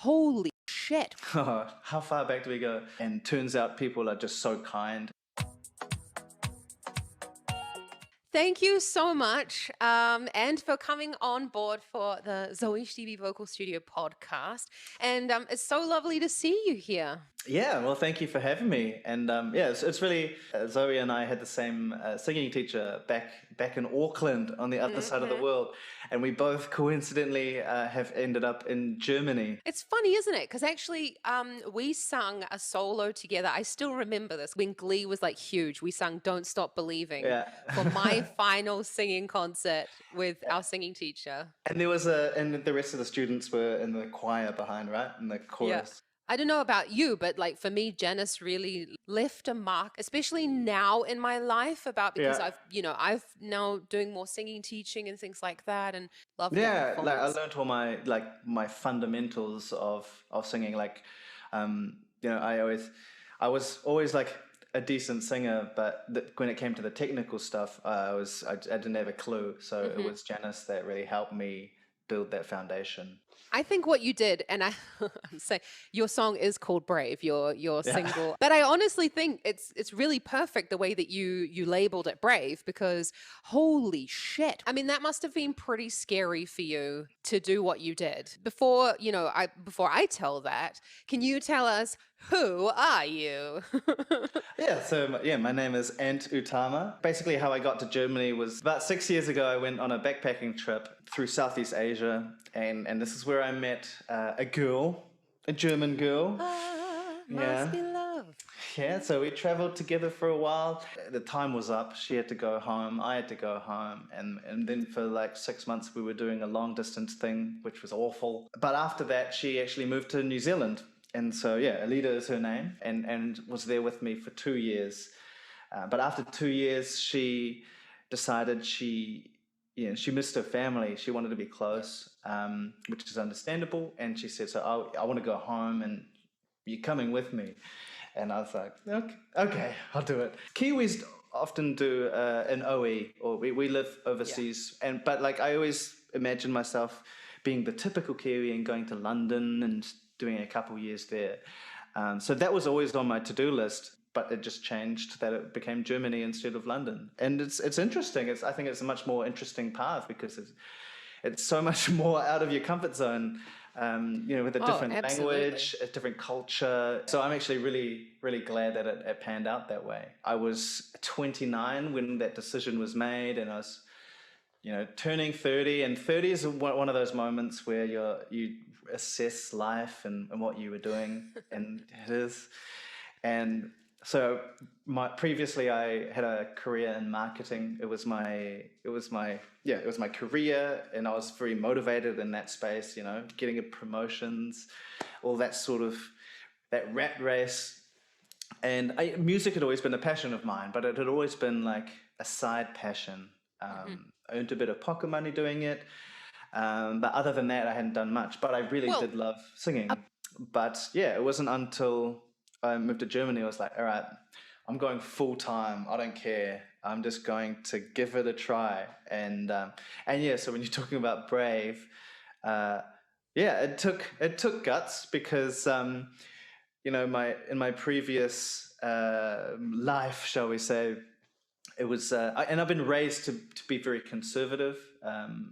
Holy shit. How far back do we go? And turns out people are just so kind. Thank you so much, and for coming on board for the Zoe Stevie Vocal Studio podcast. And it's so lovely to see you here. Yeah, well, thank you for having me. And yeah, it's really Zoe and I had the same singing teacher back in Auckland on the other side of the world, and we both coincidentally have ended up in Germany. It's funny, isn't it? Because actually, we sung a solo together. I still remember this when Glee was like huge. We sung "Don't Stop Believing" for my final singing concert with our singing teacher. And and the rest of the students were in the choir behind, right? In the chorus. I don't know about you, but like for me, Janice really left a mark, especially now in my life because I've now doing more singing teaching and things like that and love Yeah, like I learned all my fundamentals of singing. Like, I was always like a decent singer, but when it came to the technical stuff, I didn't have a clue. So it was Janice that really helped me build that foundation. I think what you did, and I'm saying your song is called Brave, your single. But I honestly think it's really perfect the way that you labeled it Brave, because holy shit. I mean, that must have been pretty scary for you to do what you did. Before I tell that, can you tell us, who are you? My name is Utama. Basically, how I got to Germany was about 6 years ago. I went on a backpacking trip through Southeast Asia, and this is where I met a German girl. Must be love. Yeah, so we traveled together for a while. The time was up. She had to go home. I had to go home. And then for like 6 months, we were doing a long distance thing, which was awful. But after that, she actually moved to New Zealand. And so, yeah, Alida is her name, and was there with me for 2 years. But after 2 years, she decided she missed her family. She wanted to be close, which is understandable. And she said, so I want to go home, and you're coming with me. And I was like, okay, I'll do it. Kiwis often do an OE, or we live overseas. But like I always imagine myself being the typical Kiwi and going to London and doing a couple years there. So that was always on my to-do list, but it just changed that it became Germany instead of London. And it's interesting. I think it's a much more interesting path because it's so much more out of your comfort zone, with a different language, a different culture. So I'm actually really, really glad that it panned out that way. I was 29 when that decision was made, and I was turning 30, and 30 is one of those moments where you assess life and what you were doing, and it is. And so previously I had a career in marketing. It was my career, and I was very motivated in that space, getting promotions, all that sort of that rat race. And music had always been a passion of mine, but it had always been like a side passion. I earned a bit of pocket money doing it. But other than that, I hadn't done much. But I really did love singing. But yeah, it wasn't until I moved to Germany, I was like, all right, I'm going full time. I don't care. I'm just going to give it a try. And yeah, so when you're talking about brave, it took guts because in my previous life, shall we say, it was, and I've been raised to be very conservative,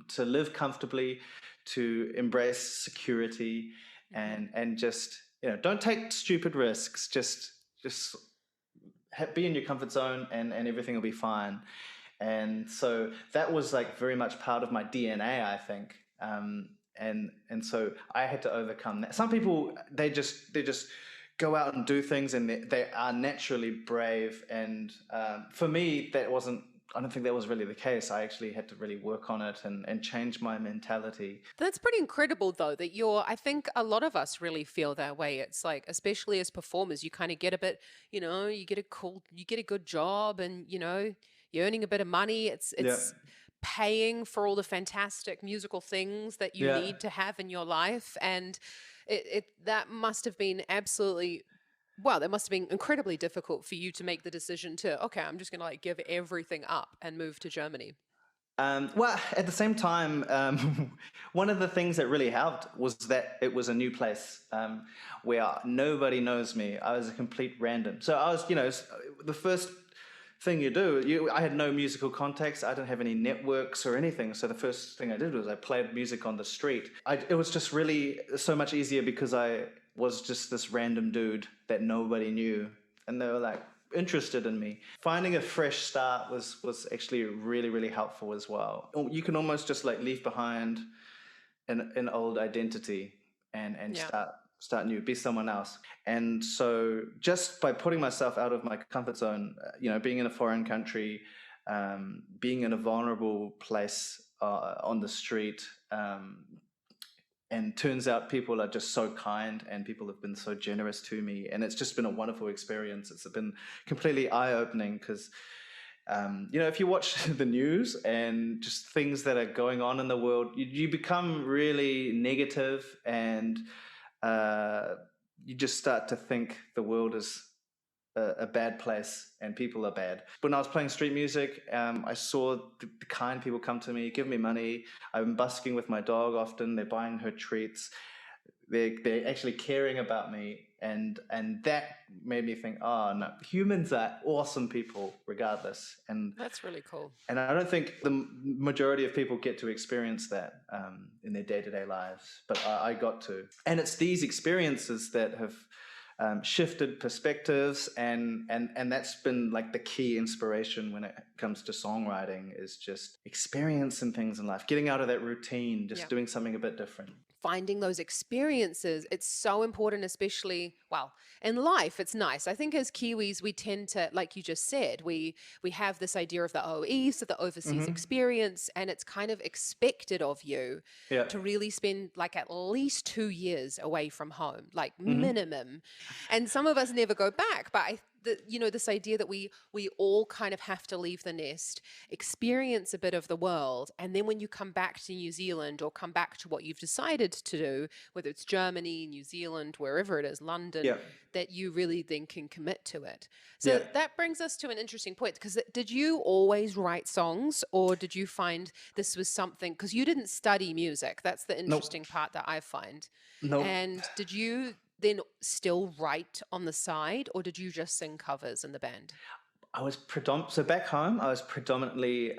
to live comfortably, to embrace security, and just don't take stupid risks. Just be in your comfort zone, and everything will be fine. And so that was like very much part of my DNA, I think. And so I had to overcome that. Some people they just go out and do things, and they are naturally brave. And for me, I don't think that was really the case. I actually had to really work on it and change my mentality. That's pretty incredible, though, that I think a lot of us really feel that way. It's like, especially as performers, you kind of get a bit, you get a good job, and, you're earning a bit of money. It's paying for all the fantastic musical things that you need to have in your life. And that must have been that must have been incredibly difficult for you to make the decision to, okay, I'm just going to give everything up and move to Germany. Well, at the same time, one of the things that really helped was that it was a new place where nobody knows me. I was a complete random. So I was, the first thing you do, I had no musical context. I didn't have any networks or anything. So the first thing I did was I played music on the street. It was just really so much easier because I was just this random dude that nobody knew. And they were like, interested in me. Finding a fresh start was actually really, really helpful as well. You can almost just like leave behind an old identity and Yeah. start new, be someone else. And so just by putting myself out of my comfort zone, being in a foreign country, being in a vulnerable place on the street, and turns out people are just so kind and people have been so generous to me. And it's just been a wonderful experience. It's been completely eye-opening because, if you watch the news and just things that are going on in the world, you become really negative and you just start to think the world is a bad place and people are bad. When I was playing street music, I saw the kind people come to me, give me money. I'm busking with my dog often. They're buying her treats. They're actually caring about me. And that made me think, oh, no, humans are awesome people regardless. And That's really cool. and I don't think the majority of people get to experience that in their day-to-day lives, but I got to. And it's these experiences that have shifted perspectives, and that's been like the key inspiration when it comes to songwriting, is just experiencing things in life, getting out of that routine, just doing something a bit different. Finding those experiences, it's so important, especially, well, in life. It's nice, I think, as Kiwis, we tend to, like you just said, we have this idea of the OE, so the overseas experience, and it's kind of expected of you to really spend like at least 2 years away from home, like minimum. And some of us never go back, but this idea that we all kind of have to leave the nest, experience a bit of the world, and then when you come back to New Zealand or come back to what you've decided to do, whether it's Germany, New Zealand, wherever it is, London, that you really then can commit to it. So that brings us to an interesting point, because did you always write songs, or did you find this was something, because you didn't study music, that's the interesting part that I find. And did you then still write on the side, or did you just sing covers in the band? I was so back home, I was predominantly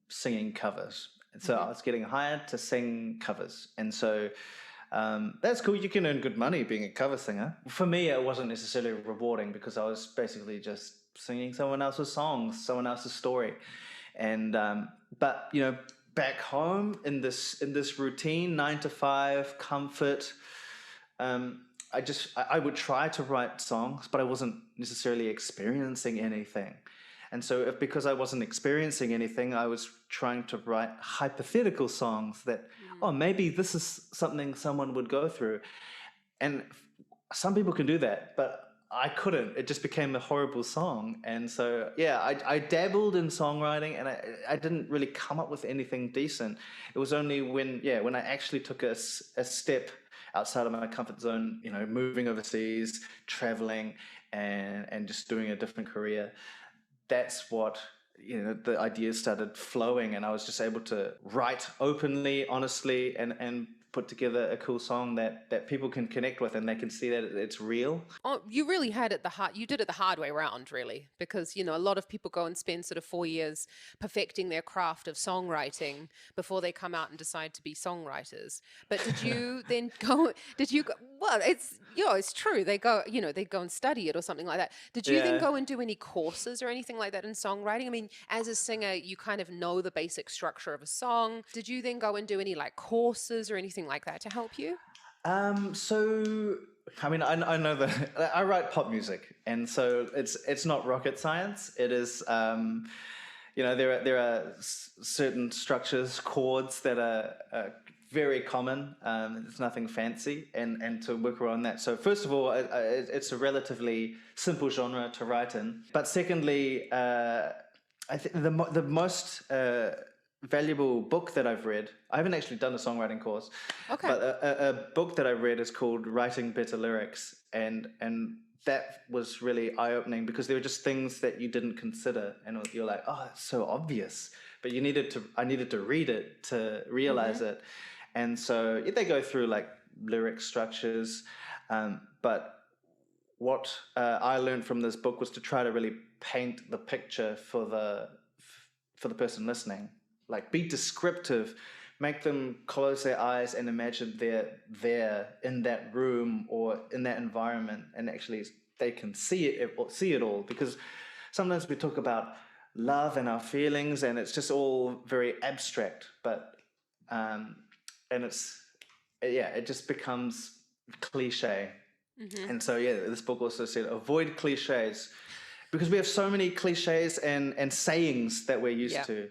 singing covers. So I was getting hired to sing covers. And so that's cool. You can earn good money being a cover singer. For me, it wasn't necessarily rewarding because I was basically just singing someone else's songs, someone else's story. And but back home in this routine, 9 to 5, comfort. I would try to write songs, but I wasn't necessarily experiencing anything. And so because I wasn't experiencing anything, I was trying to write hypothetical songs that, oh, maybe this is something someone would go through. And some people can do that, but I couldn't. It just became a horrible song. And so, I dabbled in songwriting, and I didn't really come up with anything decent. It was only when I actually took a step outside of my comfort zone, moving overseas, traveling, and just doing a different career. That's what, the ideas started flowing, and I was just able to write openly, honestly, and put together a cool song that people can connect with and they can see that it's real. Oh, you really had it you did it the hard way around, really, because, a lot of people go and spend sort of 4 years perfecting their craft of songwriting before they come out and decide to be songwriters. But did you then well, it's true. They go and study it or something like that. Did you then go and do any courses or anything like that in songwriting? I mean, as a singer, you kind of know the basic structure of a song. Did you then go and do any like courses or anything like that to help you? So I mean, I know that I write pop music, and so it's not rocket science. It is, there are certain structures, chords that are very common. It's nothing fancy, and to work around that. So first of all, it's a relatively simple genre to write in. But secondly, I think the most valuable book that I've read. I haven't actually done a songwriting course, but a book that I read is called Writing Better Lyrics, and that was really eye-opening because there were just things that you didn't consider, and you're like, oh, it's so obvious, but I needed to read it to realize it. And so they go through like lyric structures, but what I learned from this book was to try to really paint the picture for the person listening. Like, be descriptive, make them close their eyes and imagine they're there in that room or in that environment, and actually they can see it all. Because sometimes we talk about love and our feelings, and it's just all very abstract. But and it just becomes cliche. And so, this book also said, avoid cliches, because we have so many cliches and sayings that we're used to.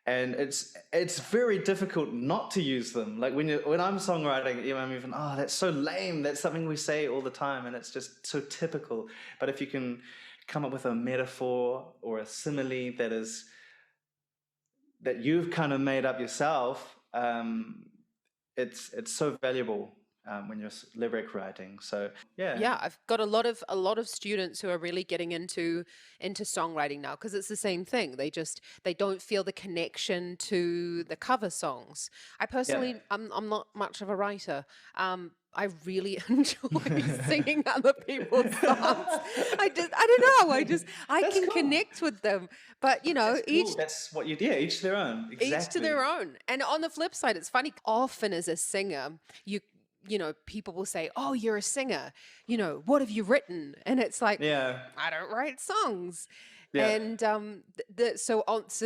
And it's very difficult not to use them. Like when I'm songwriting, I'm even, that's so lame. That's something we say all the time, and it's just so typical. But if you can come up with a metaphor or a simile that you've kind of made up yourself, it's so valuable. When you're lyric writing. So I've got a lot of students who are really getting into songwriting now, because it's the same thing. They don't feel the connection to the cover songs. I personally, I'm not much of a writer. I really enjoy singing other people's songs. I don't know. I can connect with them. But that's what you do. Each their own. Exactly. Each to their own. And on the flip side, it's funny. Often as a singer, people will say, "Oh, you're a singer. What have you written?" And it's like, I don't write songs. Yeah. And so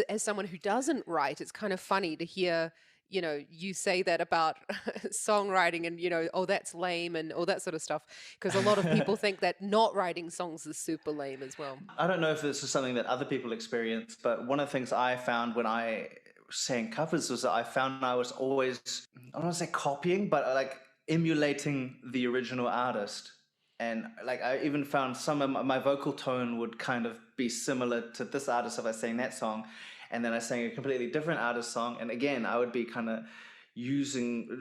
as someone who doesn't write, it's kind of funny to hear, you say that about songwriting and, oh, that's lame and all that sort of stuff. Because a lot of people think that not writing songs is super lame as well. I don't know if this is something that other people experience, but one of the things I found when I sang covers was that I found I was always, I don't want to say copying, but like emulating the original artist. And like I even found some of my vocal tone would kind of be similar to this artist if I sang that song, and then I sang a completely different artist song, and again I would be kind of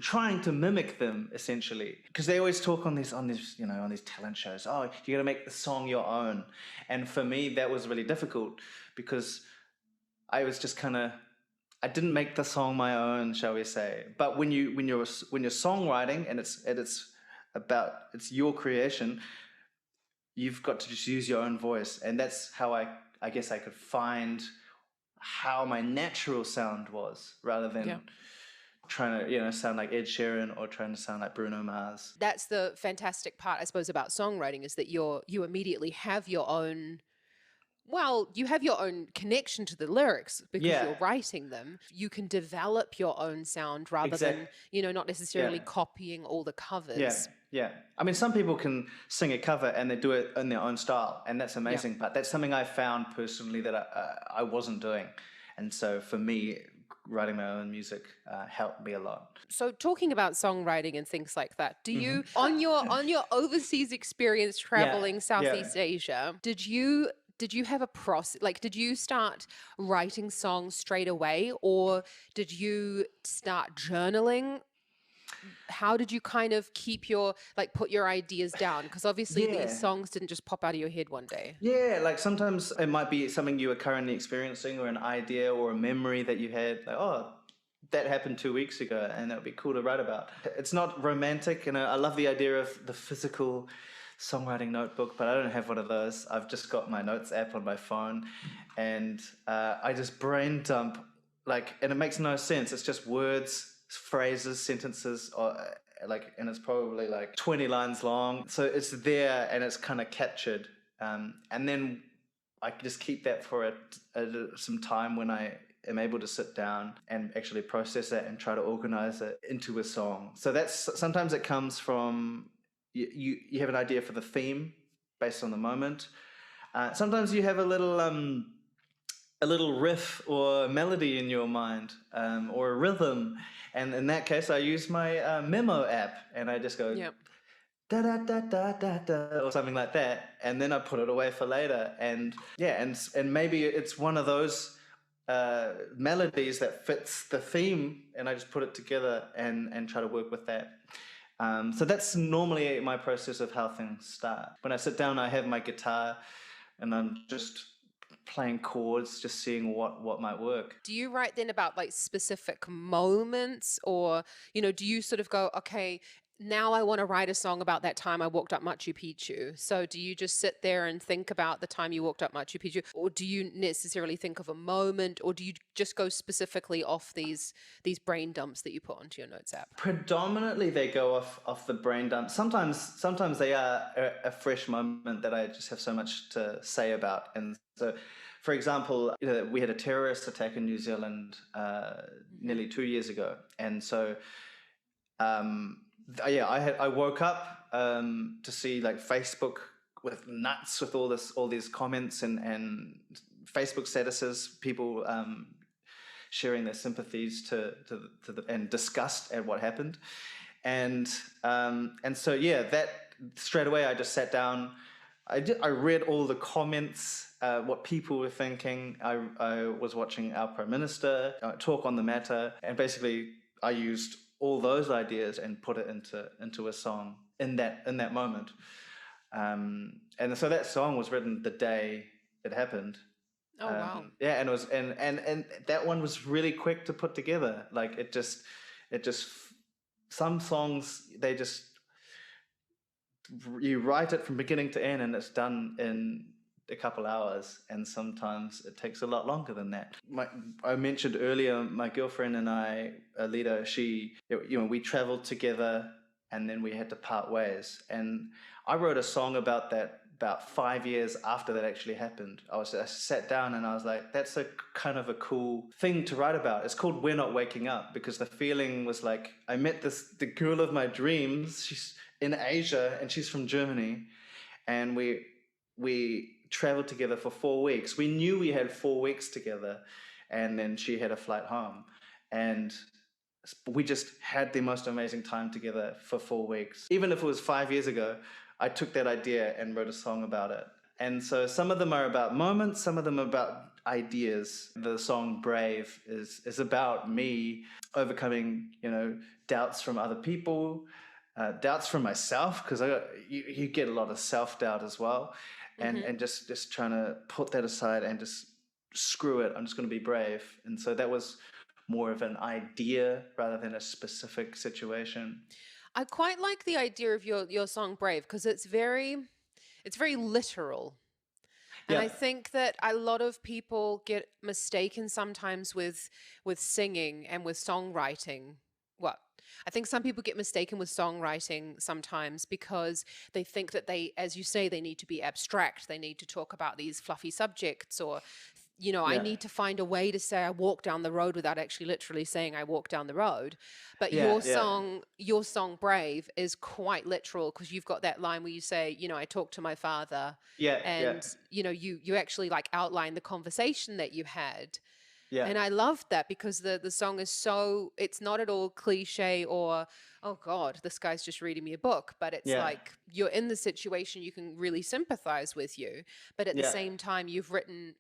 trying to mimic them essentially, because they always talk on these talent shows, oh, you got to make the song your own. And for me that was really difficult, because I was just kind of, I didn't make the song my own, shall we say. But when you're songwriting and it's your creation, you've got to just use your own voice, and that's how I guess I could find how my natural sound was, rather than trying to sound like Ed Sheeran or trying to sound like Bruno Mars. That's the fantastic part, I suppose, about songwriting, is that you immediately have your own. Well, you have your own connection to the lyrics because you're writing them. You can develop your own sound rather than, not necessarily copying all the covers. Yeah. I mean, some people can sing a cover and they do it in their own style, and that's amazing. But that's something I found personally that I wasn't doing. And so for me, writing my own music helped me a lot. So talking about songwriting and things like that, do you, on your overseas experience traveling Southeast Asia, did you have a process? Like, did you start writing songs straight away, or did you start journaling? How did you kind of put your ideas down? Because obviously these songs didn't just pop out of your head one day. Yeah, like sometimes it might be something you are currently experiencing, or an idea or a memory that you had. Like, oh, that happened 2 weeks ago, and that would be cool to write about. It's not romantic, and I love the idea of the physical songwriting notebook, but I don't have one of those. I've just got my notes app on my phone, and I just brain dump, and it makes no sense. It's just words, phrases, sentences, and it's probably 20 lines long. So it's there and it's kind of captured, and then I just keep that for some time when I am able to sit down and actually process it and try to organize it into a song. So sometimes it comes from you have an idea for the theme based on the moment. Sometimes you have a little riff or melody in your mind, or a rhythm, and in that case I use my memo app, and I just go da da da da da da or something like that, and then I put it away for later. And and maybe it's one of those melodies that fits the theme, and I just put it together and try to work with that. So that's normally my process of how things start. When I sit down, I have my guitar, and I'm just playing chords, just seeing what might work. Do you write then about like specific moments, or, do you sort of go, okay, now I want to write a song about that time I walked up Machu Picchu? So do you just sit there and think about the time you walked up Machu Picchu, or do you necessarily think of a moment, or do you just go specifically off these brain dumps that you put onto your notes app? Predominantly, they go off the brain dump. Sometimes they are a fresh moment that I just have so much to say about. And so, for example, we had a terrorist attack in New Zealand nearly 2 years ago, and so yeah, I woke up to see like Facebook with nuts with all these comments and Facebook statuses, people sharing their sympathies and disgust at what happened, and so yeah, that straight away I just sat down. I read all the comments, what people were thinking. I was watching our Prime Minister talk on the matter, and basically I used all those ideas and put it into a song in that moment. And so that song was written the day it happened. Oh, wow. Yeah, and it was and that one was really quick to put together. Like it just some songs, they just, you write it from beginning to end and it's done in a couple hours, and sometimes it takes a lot longer than that. I mentioned earlier, my girlfriend and I, Alita, we traveled together and then we had to part ways. And I wrote a song about that about 5 years after that actually happened. I sat down and I was like, that's a kind of a cool thing to write about. It's called We're Not Waking Up, because the feeling was like, I met the girl of my dreams. She's in Asia and she's from Germany. And we traveled together for 4 weeks. We knew we had 4 weeks together, and then she had a flight home. And we just had the most amazing time together for 4 weeks. Even if it was 5 years ago, I took that idea and wrote a song about it. And so some of them are about moments, some of them are about ideas. The song Brave is about me overcoming, doubts from other people, doubts from myself, because you get a lot of self-doubt as well. And just trying to put that aside and just screw it, I'm just going to be brave. And so that was more of an idea rather than a specific situation. I quite like the idea of your song Brave, because it's very literal. And Yeah. I think that a lot of people get mistaken sometimes with singing and with songwriting. Well, I think some people get mistaken with songwriting sometimes because they think that they, as you say, they need to be abstract. They need to talk about these fluffy subjects, or I Yeah. need to find a way to say I walk down the road without actually literally saying I walk down the road. But Yeah, your song Brave is quite literal, because you've got that line where you say, I talked to my father, yeah, and you actually like outline the conversation that you had. yeah, And I loved that, because the song is so, it's not at all cliche or, oh God, this guy's just reading me a book. But it's yeah, like you're in the situation, you can really sympathize with you. But at the yeah, same time, you've written,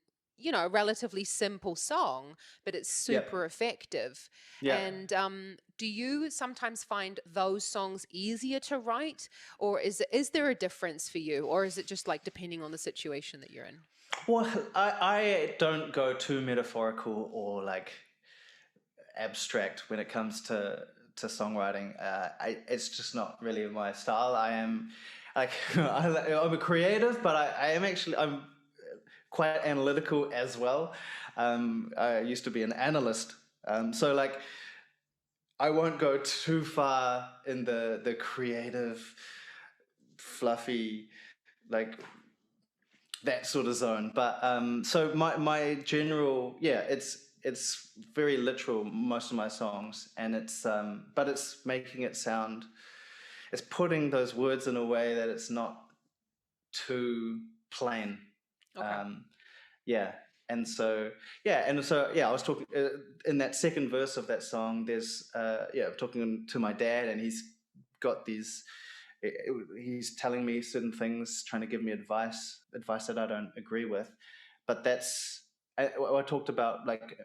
a relatively simple song, but it's yeah, super effective. yeah. And do you sometimes find those songs easier to write, or is there a difference for you, or is it just like depending on the situation that you're in? Well, I don't go too metaphorical or like abstract when it comes to songwriting. It's just not really my style. I am like I'm a creative, but I'm quite analytical as well. I used to be an analyst, so like I won't go too far in the creative, fluffy, like that sort of zone. But so my general, yeah, it's very literal, most of my songs, and it's but it's making it sound, it's putting those words in a way that it's not too plain. Okay. Yeah. And so I was talking in that second verse of that song. There's I'm talking to my dad, and he's got these. He's telling me certain things, trying to give me advice that I don't agree with. But I talked about, like,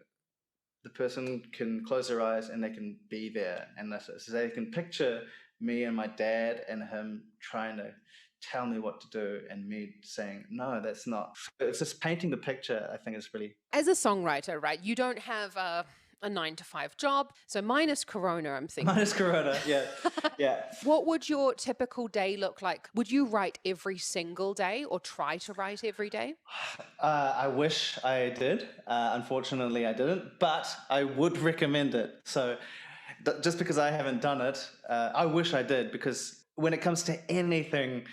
the person can close their eyes and they can be there, and so they can picture me and my dad and him trying to tell me what to do and me saying, no, that's not. It's just painting the picture, I think is really. As a songwriter, right, you don't have a 9 to 5 job. So minus Corona, I'm thinking. Minus Corona, yeah. Yeah. What would your typical day look like? Would you write every single day or try to write every day? I wish I did. Unfortunately, I didn't, but I would recommend it. So just because I haven't done it, I wish I did, because when it comes to anything,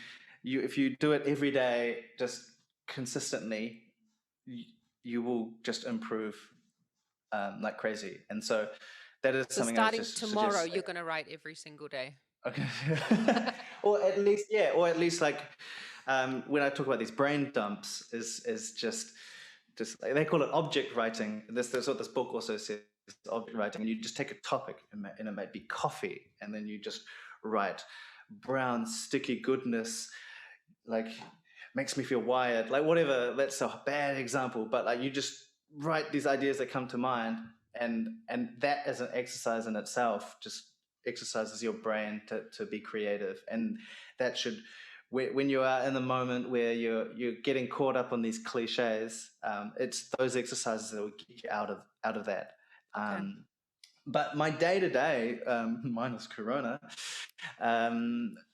if you do it every day, just consistently, you will just improve like crazy. And so that is So something starting I just tomorrow, suggest. you're going to write every single day. Okay. Or at least like when I talk about these brain dumps is just they call it object writing. That's what this book also says, object writing. And you just take a topic and it might be coffee, and then you just write brown sticky goodness, like makes me feel wired, like whatever. That's a bad example, but like you just write these ideas that come to mind, and that as an exercise in itself just exercises your brain to be creative. And that should, when you are in the moment where you're getting caught up on these cliches, it's those exercises that will get you out of that. Okay. But my day to day, minus Corona,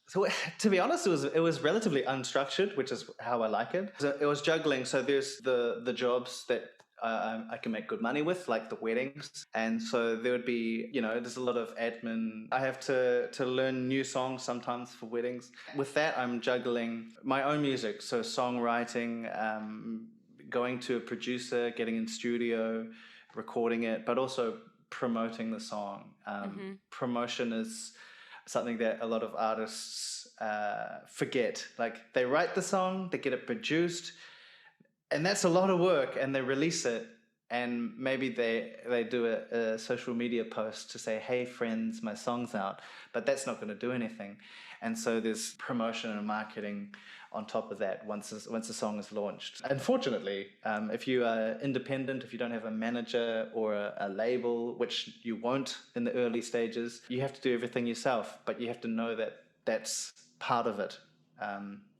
so to be honest, it was relatively unstructured, which is how I like it. So it was juggling. So there's the jobs that I can make good money with, like the weddings, and so there would be, there's a lot of admin. I have to learn new songs sometimes for weddings. With that, I'm juggling my own music, so songwriting, going to a producer, getting in studio, recording it, but also promoting the song. Promotion is something that a lot of artists forget. Like they write the song, they get it produced, and that's a lot of work, and they release it, and maybe they do a social media post to say, hey friends, my song's out, but that's not going to do anything. And so there's promotion and marketing on top of that once the song is launched. Unfortunately, if you are independent, if you don't have a manager or a label, which you won't in the early stages, you have to do everything yourself, but you have to know that that's part of it.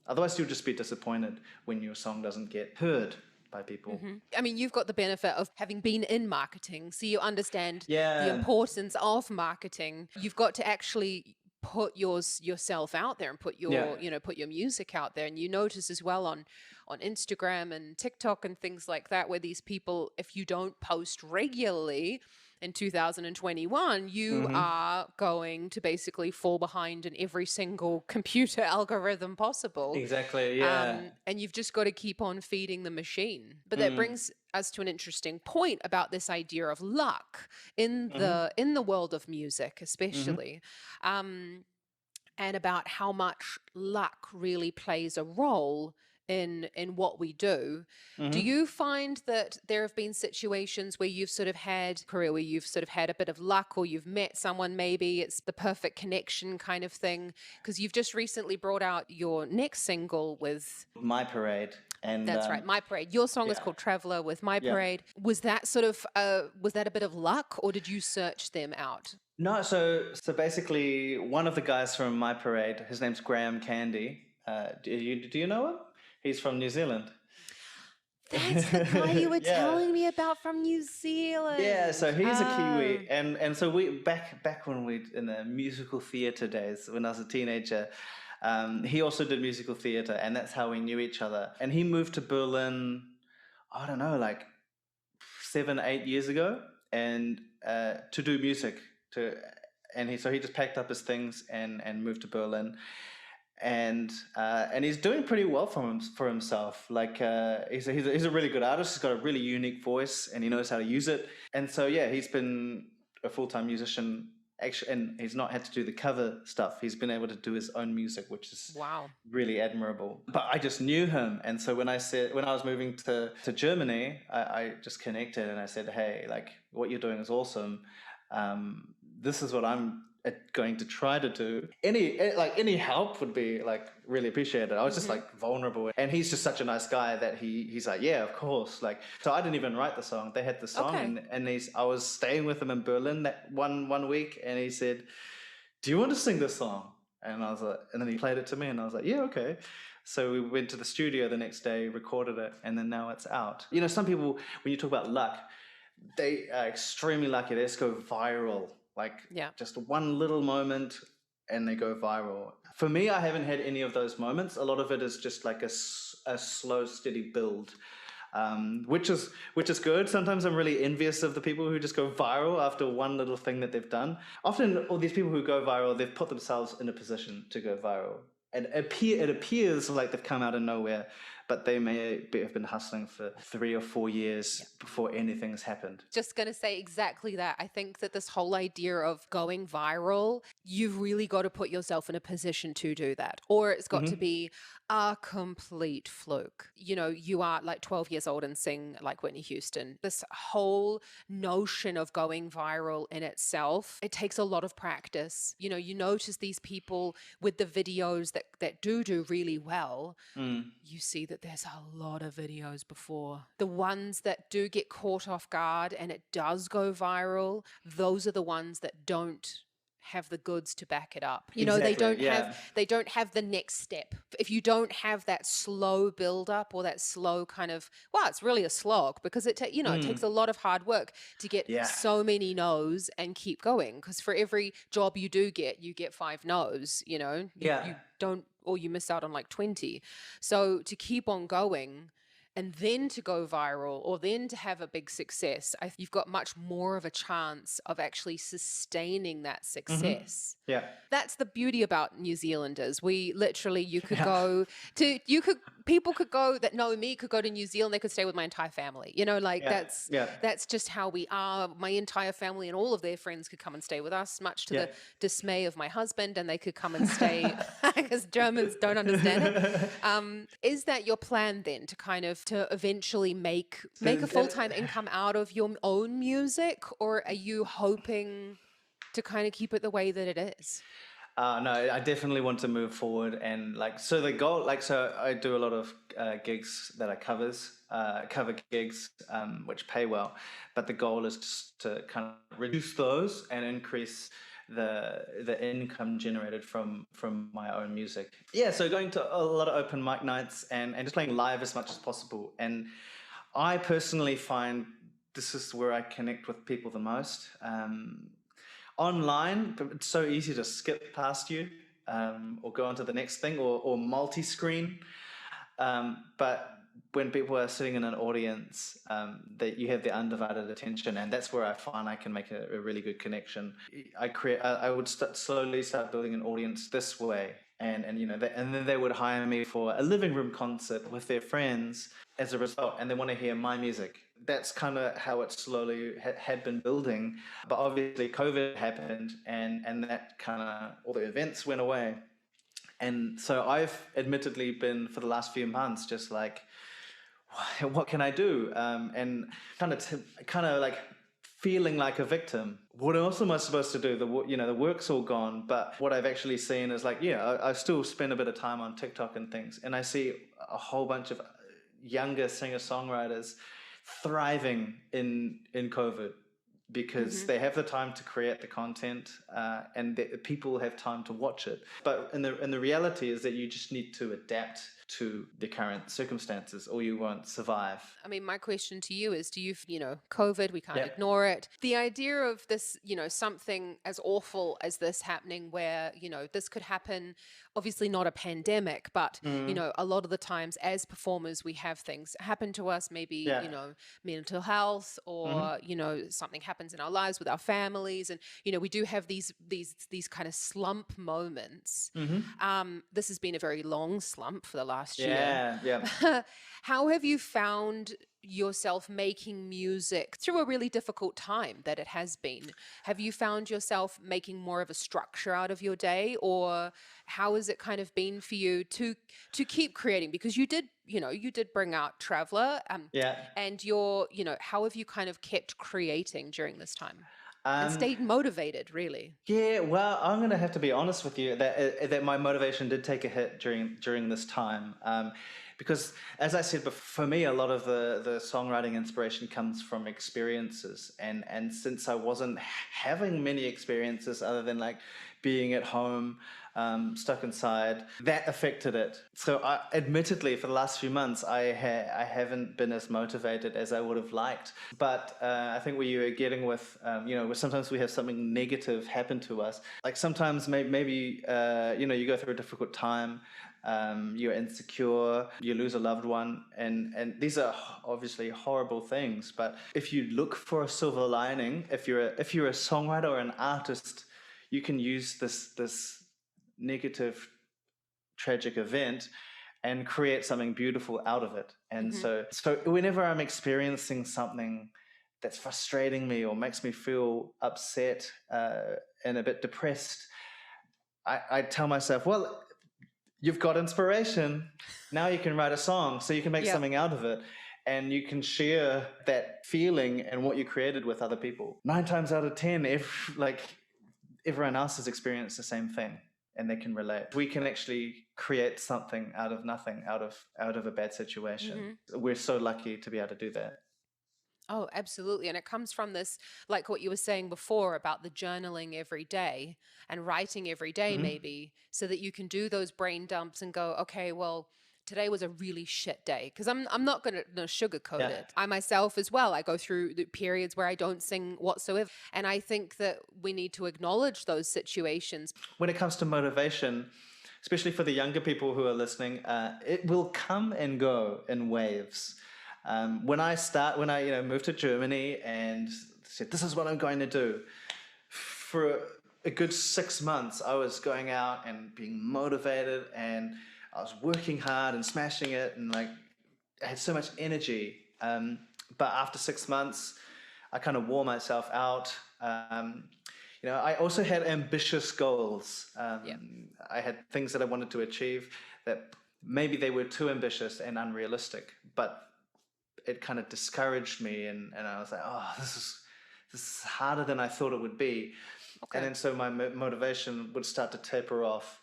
Otherwise, you'll just be disappointed when your song doesn't get heard by people. I mean, you've got the benefit of having been in marketing, so you understand the Yeah. importance of marketing. You've got to actually put yourself out there and put your put your music out there. And you notice as well on Instagram and TikTok and things like that, where these people, if you don't post regularly in 2021, you are going to basically fall behind in every single computer algorithm possible. Exactly, yeah. And you've just got to keep on feeding the machine. But that brings us to an interesting point about this idea of luck in the world of music, especially. And about how much luck really plays a role in what we do. Do you find that there have been situations where you've sort of had a career where you've sort of had a bit of luck, or you've met someone, maybe it's the perfect connection kind of thing? Because you've just recently brought out your next single with My Parade. And that's right, My Parade. Your song is called Traveler with My Parade. Was that sort of was that a bit of luck, or did you search them out? No, so basically one of the guys from My Parade, his name's Graham Candy. Do you know him? He's from New Zealand. That's the guy you were telling me about from New Zealand. Yeah, so he's a Kiwi, and so we back when we in the musical theatre days, when I was a teenager, he also did musical theatre, and that's how we knew each other. And he moved to Berlin, I don't know, like 7-8 years ago, and to do music. So he just packed up his things and moved to Berlin. And he's doing pretty well for himself. Like he's a really good artist. He's got a really unique voice, and he knows how to use it. And so he's been a full-time musician actually, and he's not had to do the cover stuff. He's been able to do his own music, which is really admirable. But I just knew him, and so when I was moving to Germany, I just connected and I said, hey, like what you're doing is awesome. This is what I'm going to try to do. Any help would be like really appreciated. I was just like vulnerable, and he's just such a nice guy that he's like, yeah, of course. Like, so I didn't even write the song. They had the song, and I was staying with him in Berlin that one week, and he said, do you want to sing this song? And I was like, and then he played it to me, and I was like, yeah, okay. So we went to the studio the next day, recorded it, and then now it's out. You know, some people, when you talk about luck, they are extremely lucky. They just go viral, like Yeah. just one little moment, and they go viral. For me, I haven't had any of those moments. A lot of it is just like a slow, steady build. Which is good. Sometimes I'm really envious of the people who just go viral after one little thing that they've done. Often, all these people who go viral, they've put themselves in a position to go viral, and it appears like they've come out of nowhere, but they have been hustling for 3 or 4 years before anything's happened. Just going to say exactly that. I think that this whole idea of going viral, you've really got to put yourself in a position to do that, or it's got to be a complete fluke. You know, you are like 12 years old and sing like Whitney Houston. This whole notion of going viral in itself, it takes a lot of practice. You know, you notice these people with the videos that do really well. You see that there's a lot of videos before. The ones that do get caught off guard and it does go viral, those are the ones that don't have the goods to back it up. You know, they don't have the next step. If you don't have that slow build up or that slow kind of, well, it's really a slog because it takes a lot of hard work to get so many no's and keep going. Because for every job you do get, you get 5 no's, you know, you don't, or you miss out on like 20. So to keep on going and then to go viral or then to have a big success, you've got much more of a chance of actually sustaining that success. Yeah. That's the beauty about New Zealanders. We literally, people could go that know me could go to New Zealand. They could stay with my entire family. You know, like that's just how we are. My entire family and all of their friends could come and stay with us, much to the dismay of my husband, and they could come and stay because Germans don't understand it. Is that your plan then to eventually make a full-time income out of your own music, or are you hoping to kind of keep it the way that it is? No, I definitely want to move forward, and so the goal, so I do a lot of gigs that are cover gigs, which pay well, but the goal is just to kind of reduce those and increase the income generated from my own music. Yeah, so going to a lot of open mic nights and just playing live as much as possible. And I personally find this is where I connect with people the most. Online, it's so easy to skip past you, or go on to the next thing, or multi-screen. But when people are sitting in an audience, that you have their undivided attention, and that's where I find I can make a really good connection. I would slowly start building an audience this way, and then they would hire me for a living room concert with their friends as a result, and they want to hear my music. That's kind of how it slowly had been building, but obviously COVID happened, and that kind of, all the events went away. And so I've admittedly been, for the last few months, just like, what can I do? And kind of like feeling like a victim. What else am I supposed to do? The work's all gone. But what I've actually seen is like, I still spend a bit of time on TikTok and things, and I see a whole bunch of younger singer-songwriters thriving in COVID, because they have the time to create the content, and people have time to watch it. But in the reality is that you just need to adapt to the current circumstances, or you won't survive. I mean, my question to you is, COVID, we can't ignore it. The idea of this, something as awful as this happening where, this could happen, obviously not a pandemic, but, a lot of the times as performers, we have things happen to us, maybe, mental health, or, something happens in our lives with our families. And, we do have these kind of slump moments. This has been a very long slump for the last year. How have you found yourself making music through a really difficult time that it has been? Have you found yourself making more of a structure out of your day, or how has it kind of been for you to keep creating? Because you did bring out Traveller, and how have you kind of kept creating during this time? and Um, stay motivated, really. yeah, well, I'm going to have to be honest with you that my motivation did take a hit during this time, because as I said, for me, a lot of the songwriting inspiration comes from experiences, and since I wasn't having many experiences other than like being at home, stuck inside, that affected it. So, admittedly, for the last few months, I haven't been as motivated as I would have liked. But I think where you were getting with, where sometimes we have something negative happen to us. Like sometimes maybe you go through a difficult time. You're insecure, you lose a loved one, and these are obviously horrible things. But if you look for a silver lining, if you're a songwriter or an artist, you can use this negative, tragic event and create something beautiful out of it. And Hmm. so whenever I'm experiencing something that's frustrating me or makes me feel upset and a bit depressed, I tell myself, well, you've got inspiration. Now you can write a song, so you can make Yep. something out of it. And you can share that feeling and what you created with other people. 9 times out of 10, if like everyone else has experienced the same thing and they can relate, we can actually create something out of nothing, out of a bad situation. Hmm. We're so lucky to be able to do that. Oh, absolutely. And it comes from this, like what you were saying before about the journaling every day and writing every day, Hmm. maybe, so that you can do those brain dumps and go, okay, well, today was a really shit day. Because I'm not going to sugarcoat Yeah. it. I myself as well, I go through the periods where I don't sing whatsoever. And I think that we need to acknowledge those situations. When it comes to motivation, especially for the younger people who are listening, it will come and go in waves. When I moved to Germany and said, this is what I'm going to do, for a good 6 months, I was going out and being motivated, and I was working hard and smashing it, and like I had so much energy. But after 6 months, I kind of wore myself out. I also had ambitious goals. Yeah. I had things that I wanted to achieve that maybe they were too ambitious and unrealistic, but it kind of discouraged me, and I was like, oh, this is harder than I thought it would be. And Okay. then so my motivation would start to taper off,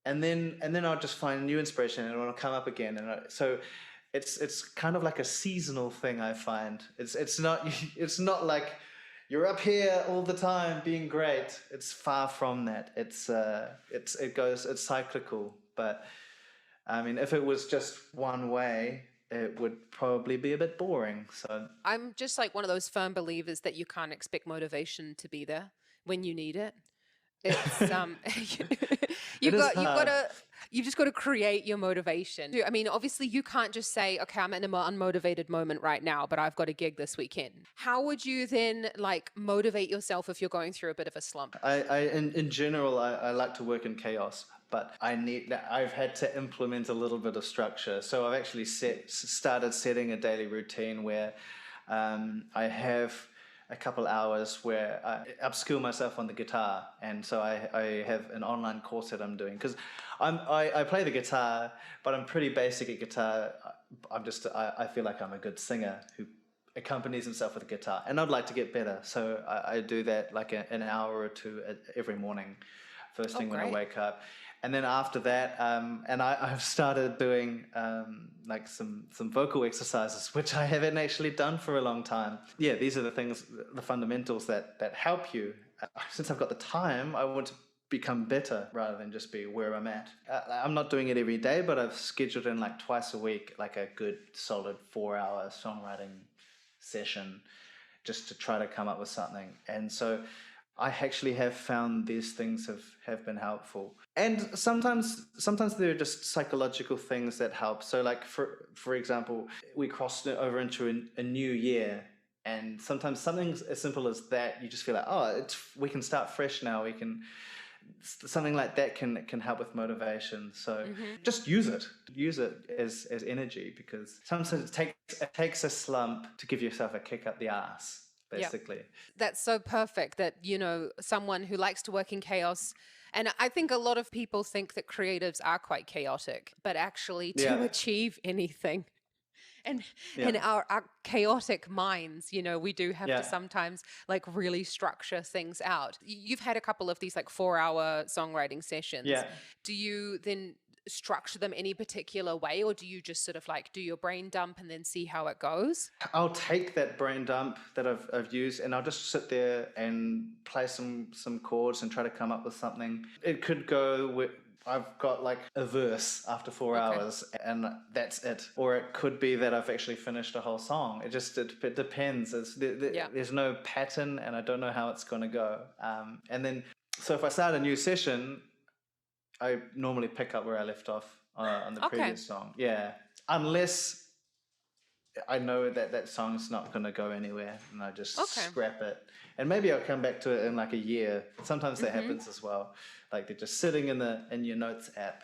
and then I'll just find new inspiration and it'll come up again. So it's kind of like a seasonal thing. I find it's not like you're up here all the time being great. It's far from that. It's cyclical. But I mean, if it was just one way, it would probably be a bit boring. So I'm just like one of those firm believers that you can't expect motivation to be there when you need it. It's it is you hard. gotta you just gotta create your motivation. I mean, obviously you can't just say, okay, I'm in an unmotivated moment right now, but I've got a gig this weekend. How would you then like motivate yourself if you're going through a bit of a slump? In general, I like to work in chaos, but I've had to implement a little bit of structure. So I've actually started setting a daily routine where I have a couple hours where I upskill myself on the guitar, and so I have an online course that I'm doing because I play the guitar, but I'm pretty basic at guitar. I feel like I'm a good singer who accompanies himself with a guitar, and I'd like to get better. So I do that like an hour or two every morning, first Oh, thing when I great. wake up. And then after that, I've started doing like some vocal exercises, which I haven't actually done for a long time. Yeah, these are the things, the fundamentals that help you. Since I've got the time, I want to become better rather than just be where I'm at. I'm not doing it every day, but I've scheduled in like twice a week, like a good solid 4 hour songwriting session just to try to come up with something. And so I actually have found these things have been helpful. And sometimes there are just psychological things that help. So like for example, we crossed over into a new year, and sometimes something as simple as that, you just feel like, oh, we can start fresh now. We can something like that can help with motivation. So Hmm. just use it as energy, because sometimes it takes a slump to give yourself a kick up the ass, Yeah. basically. That's so perfect that, someone who likes to work in chaos. And I think a lot of people think that creatives are quite chaotic, but actually to Yeah. achieve anything, And Yeah. in our chaotic minds, you know, we do have to Yeah. sometimes like really structure things out. You've had a couple of these like 4-hour songwriting sessions. Yeah. Do you then structure them any particular way, or do you just sort of like do your brain dump and then see how it goes? I'll take that brain dump that I've used and I'll just sit there and play some chords and try to come up with something. It could go with I've got like a verse after 4 hours and that's it. Or it could be that I've actually finished a whole song. It depends. Yeah. There's no pattern and I don't know how it's going to go. And then, so if I start a new session, I normally pick up where I left off on the Okay. previous song. Yeah. Unless I know that that song's not going to go anywhere and I just Okay. scrap it. And maybe I'll come back to it in like a year. Sometimes that happens as well. Like they're just sitting in your notes app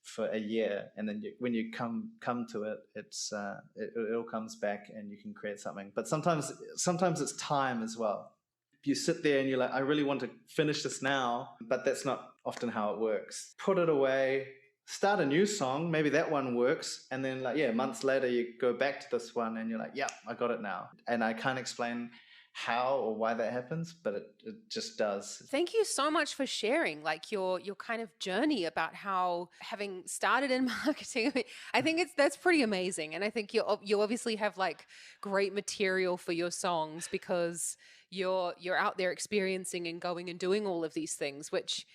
for a year, and then when you come to it, it all comes back and you can create something. But sometimes it's time as well. You sit there and you're like, I really want to finish this now, but that's not often how it works. Put it away, start a new song, maybe that one works, and then like, yeah, months later you go back to this one and you're like, yeah, I got it now. And I can't explain how or why that happens, but it just does. Thank you so much for sharing like your kind of journey about how having started in marketing. I mean, I think that's pretty amazing, and I think you obviously have like great material for your songs because you're out there experiencing and going and doing all of these things, which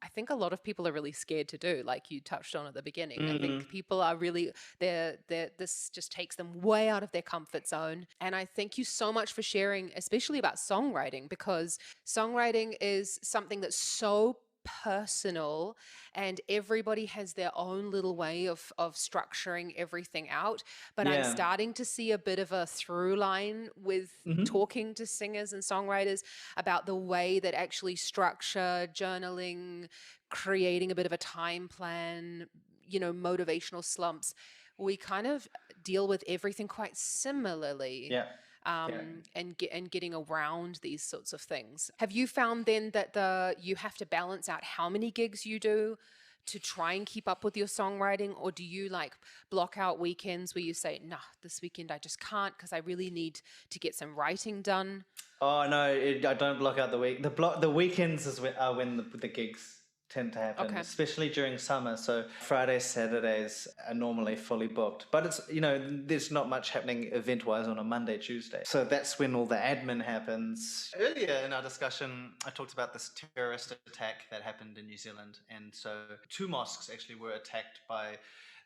I think a lot of people are really scared to do, like you touched on at the beginning. I think people are really, this just takes them way out of their comfort zone. And I thank you so much for sharing, especially about songwriting, because songwriting is something that's so personal and everybody has their own little way of structuring everything out. But I'm Yeah. starting to see a bit of a through line with talking to singers and songwriters about the way that actually structure journaling, creating a bit of a time plan, you know, motivational slumps. We kind of deal with everything quite similarly. Yeah. And getting around these sorts of things. Have you found then that you have to balance out how many gigs you do to try and keep up with your songwriting, or do you like block out weekends where you say, nah, this weekend I just can't because I really need to get some writing done? Oh no, I don't block out the week. The weekends are when the gigs tend to happen, Okay. especially during summer. So Fridays, Saturdays are normally fully booked. But it's, you know, there's not much happening event-wise on a Monday, Tuesday. So that's when all the admin happens. Earlier in our discussion, I talked about this terrorist attack that happened in New Zealand. And so 2 mosques actually were attacked by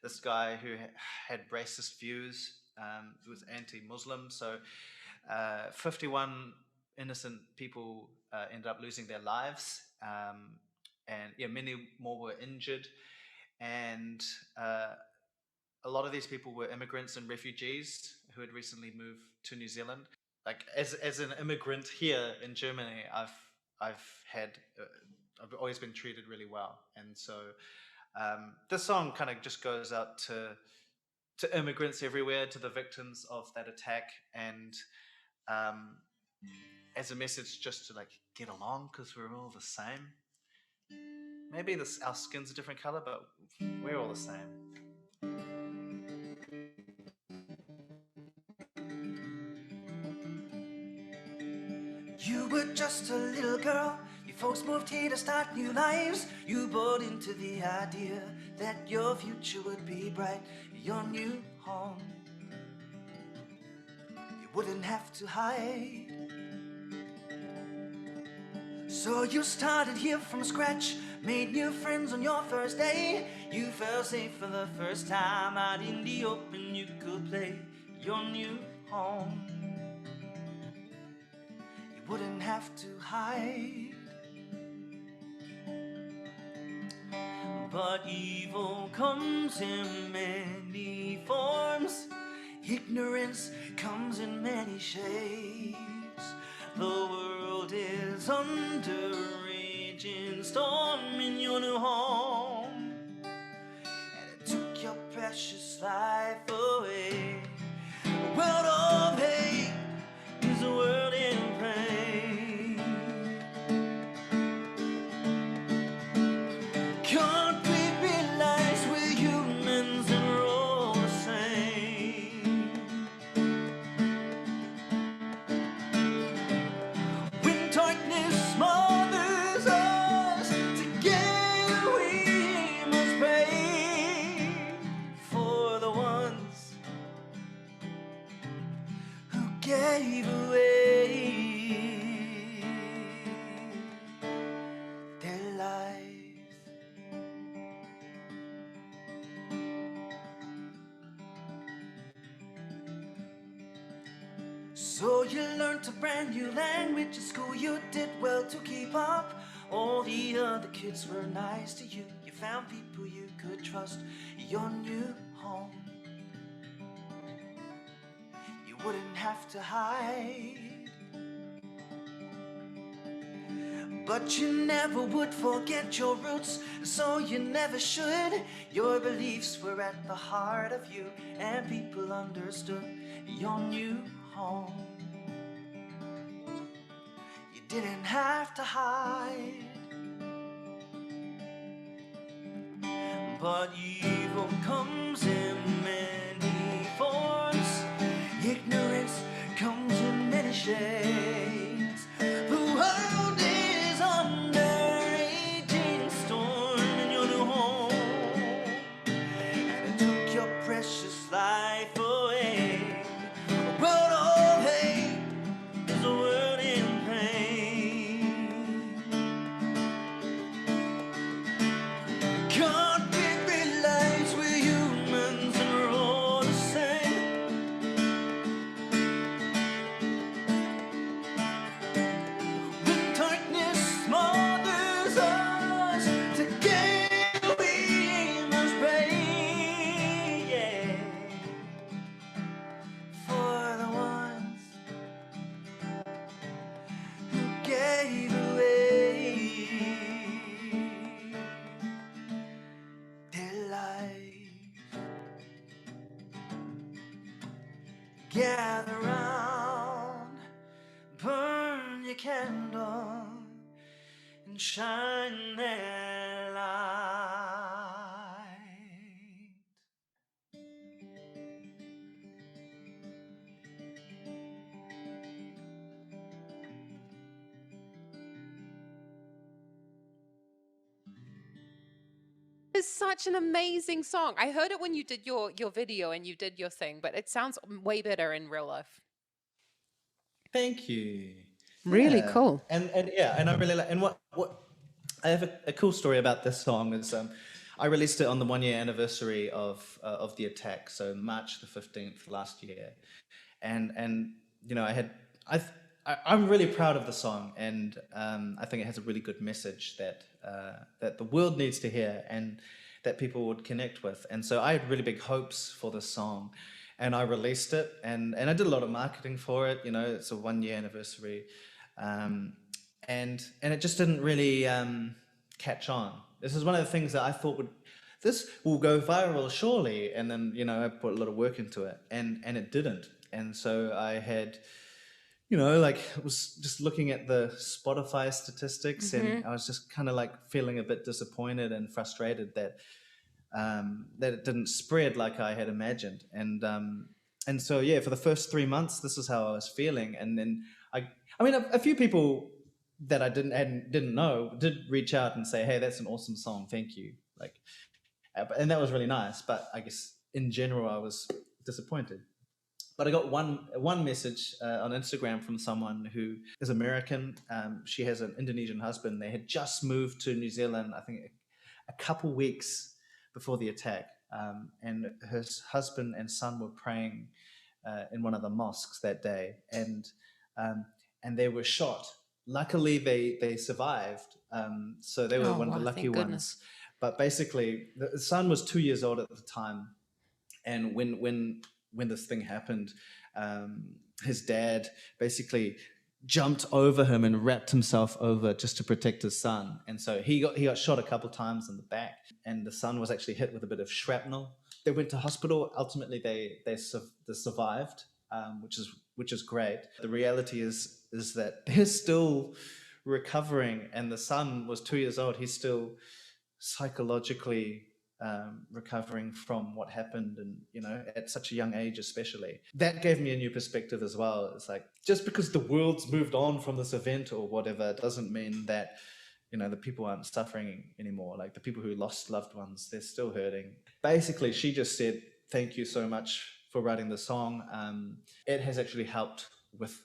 this guy who had racist views. He was anti-Muslim. So 51 innocent people ended up losing their lives. And yeah, many more were injured, and a lot of these people were immigrants and refugees who had recently moved to New Zealand. Like as an immigrant here in Germany, I've always been treated really well, and so this song kind of just goes out to immigrants everywhere, to the victims of that attack, and as a message just to like get along because we're all the same. Maybe our skin's a different color, but we're all the same. You were just a little girl, your folks moved here to start new lives. You bought into the idea that your future would be bright, your new home. You wouldn't have to hide. So you started here from scratch, made new friends on your first day. You felt safe for the first time, out in the open you could play your new home. You wouldn't have to hide. But evil comes in many forms, ignorance comes in many shades. The world is under a raging storm in your new home, and it took your precious life away. A world of hate is a world in pain. Can't we realize we're humans and we're all the same? gave away their life. So you learned a brand new language at school. You did well to keep up. All the other kids were nice to you. You found people you could trust. Your new home, you wouldn't have to hide. But you never would forget your roots, so you never should. Your beliefs were at the heart of you, and people understood your new home. You didn't have to hide. But evil comes in many forms. Ignorance comes in many shades. The world is under raging storm in your new home, and it took your precious life away. A world of hate is a world in pain. Can't we realize we're humans and we're all the same? When darkness smothers us, together we must pray, yeah, for the ones who gave away their life. Gather round, burn your candle, and shine their light. It's such an amazing song. I heard it when you did your video and you did your thing, but it sounds way better in real life. Thank you. Really Yeah. cool. And yeah, and I really like. And what I have a cool story about this song is I released it on the 1 year anniversary of the attack, so March the 15th last year, and you know I'm really proud of the song, and I think it has a really good message that that the world needs to hear and that people would connect with. And so I had really big hopes for this song, and I released it, and I did a lot of marketing for it. You know, it's a 1 year anniversary, and it just didn't really catch on. This is one of the things that I thought this will go viral surely, and then I put a lot of work into it, and it didn't. And so I had, like, I was just looking at the Spotify statistics, and I was just kind of like feeling a bit disappointed and frustrated that that it didn't spread like I had imagined. And so yeah, for the first 3 months, this is how I was feeling. And then I mean, a few people that I didn't know did reach out and say, "Hey, that's an awesome song, thank you." Like, and that was really nice. But I guess in general, I was disappointed. But I got one message on Instagram from someone who is American. She has an Indonesian husband. They had just moved to New Zealand, I think, a couple weeks before the attack. And her husband and son were praying in one of the mosques that day, and they were shot. Luckily, they survived. So they were one of the lucky ones. But basically, the son was 2 years old at the time, and when this thing happened, his dad basically jumped over him and wrapped himself over just to protect his son. And so he got shot a couple times in the back, and the son was actually hit with a bit of shrapnel. They went to hospital. Ultimately, they survived, which is great. The reality is that they're still recovering, and the son was 2 years old. He's still psychologically recovering from what happened, and at such a young age especially. That gave me a new perspective as well. It's like, just because the world's moved on from this event or whatever doesn't mean that the people aren't suffering anymore. Like, the people who lost loved ones, they're still hurting. Basically, she just said, "Thank you so much for writing the song. It has actually helped with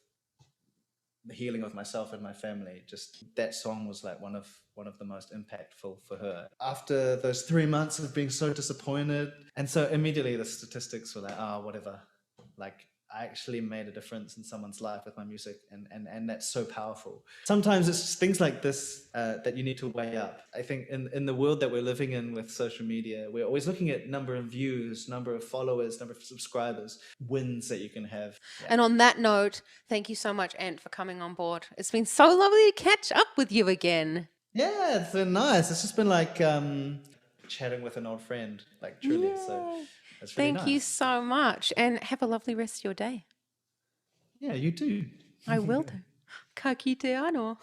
the healing of myself and my family, just that song was like one of the most impactful for her. After those 3 months of being so disappointed, and so immediately the statistics were like, oh, whatever. Like, I actually made a difference in someone's life with my music, and that's so powerful. Sometimes it's just things like this that you need to weigh up. I think in the world that we're living in with social media, we're always looking at number of views, number of followers, number of subscribers, wins that you can have. Yeah. And on that note, thank you so much, Ant, for coming on board. It's been so lovely to catch up with you again. Yeah, it's been nice. It's just been like chatting with an old friend, like truly. So Yay. it's really Thank you nice. so much, and have a lovely rest of your day. Yeah, you too. I will do. Ka kite anō.